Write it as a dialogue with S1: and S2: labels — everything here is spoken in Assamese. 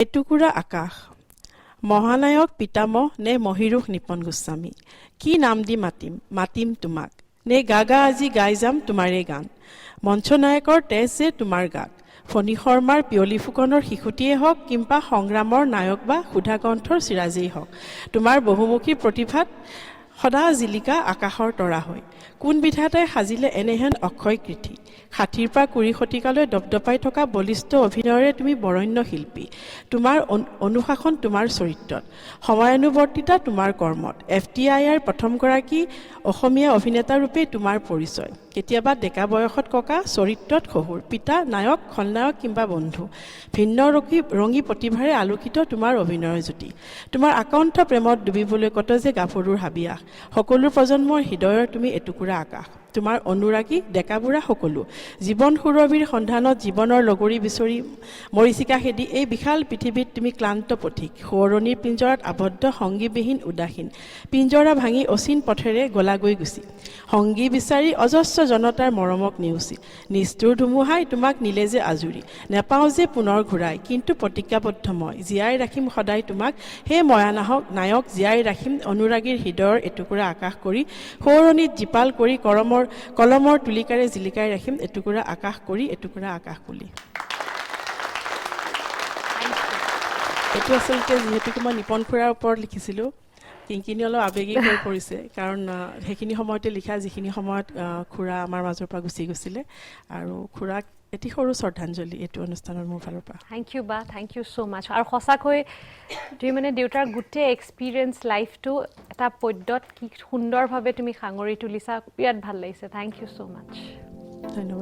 S1: এটুকুৰা আকাশ মহানায়ক পিতামহ নে মহিৰুষ নিপন গোস্বামী কি নাম দি মাতিম তোমাক নে গাগা আজি গাই যাম তোমাৰে গান মঞ্চনায়কৰ তেজ যে তোমাৰ গাত ফণী শৰ্মাৰ পিয়লি ফুকনৰ শিশুটিয়ে হওক কিম্বা সংগ্ৰামৰ নায়ক বা সুধাকণ্ঠৰ চিৰাজেই হওক তোমাৰ বহুমুখী প্ৰতিভাত সদা জিলিকা আকাশৰ তৰা হয় কোন বিধাতাই সাজিলে এনেহেন অক্ষয় কৃতি ৬০ৰ পৰা ২০ শতিকালৈ দপদপাই থকা বলিষ্ঠ অভিনয়ৰে তুমি বৰণ্য শিল্পী তোমাৰ অনুশাসন তোমাৰ চৰিত্ৰত সময়ানুৱৰ্তিতা তোমাৰ কৰ্মত FTIৰ প্ৰথমগৰাকী অসমীয়া অভিনেতা ৰূপে তোমাৰ পৰিচয় কেতিয়াবা ডেকা বয়সত ককা চৰিত্ৰত শহুৰ পিতা নায়ক খলনায়ক কিংবা বন্ধু ভিন্ন ৰঙী প্ৰতিভাৰে আলোকিত তোমাৰ অভিনয়ৰ জ্যোতি তোমাৰ আকাণ্ঠ প্ৰেমত ডুবিবলৈ কত যে গাভৰুৰ হাবিয়াস সকলো প্ৰজন্মৰ হৃদয়ৰ তুমি এটুকুৰা আকাশ তোমাৰ অনুৰাগী ডেকাবুঢ়া সকলো জীৱন সুৰভিৰ সন্ধানত জীৱনৰ লগৰী বিচৰি মৰিচিকা খেদি এই বিশাল পৃথিৱীত তুমি ক্লান্ত পথিক সোঁৱৰণিৰ পিঞ্জৰাত আবদ্ধ সংগীবিহীন উদাসীন পিঞ্জৰা ভাঙি অচিন পথেৰে গলাগৈ গুচি সংগী বিচাৰি অজস্ৰ জনতাৰ মৰমক নেওচি নিষ্ঠুৰ ধুমুহাই তোমাক নিলে যে আজুৰি নেপাওঁ যে পুনৰ ঘূৰাই কিন্তু প্ৰতিজ্ঞাবদ্ধ মই জীয়াই ৰাখিম সদায় তোমাক হে ময়ানাহক নায়ক জীয়াই ৰাখিম অনুৰাগীৰ হৃদয়ৰ এটুকুৰা আকাশ কৰি সোঁৱৰণিত জীপাল কৰি কলমৰ তুলিকাৰে জিলিকাই ৰাখিম এটুকুৰা আকাশ কৰি এটুকুৰা আকাশ বুলি এইটো আচলতে যিহেতুকে মই নিপন খুৰাৰ ওপৰত লিখিছিলোঁ কিংকিনি অলপ আৱেগিক হৈ পৰিছে কাৰণ সেইখিনি সময়তে লিখা যিখিনি সময়ত খুৰা আমাৰ মাজৰ পৰা গুচি গৈছিলে আৰু খুৰাক এটি সৰু শ্ৰদ্ধাঞ্জলি এইটো অনুষ্ঠানৰ মোৰ ফালৰ পৰা
S2: থ্যাংক ইউ বা থ্যাংক ইউ সো মাচ আৰু সঁচাকৈ তুমি মানে দেউতাৰ গোটেই এক্সপিৰিয়েঞ্চ লাইফটো এটা পদ্যত কি সুন্দৰভাৱে তুমি সাঙৰি তুলিছা বিৰাট ভাল লাগিছে থ্যাংক ইউ সো মাচ
S1: ধন্যবাদ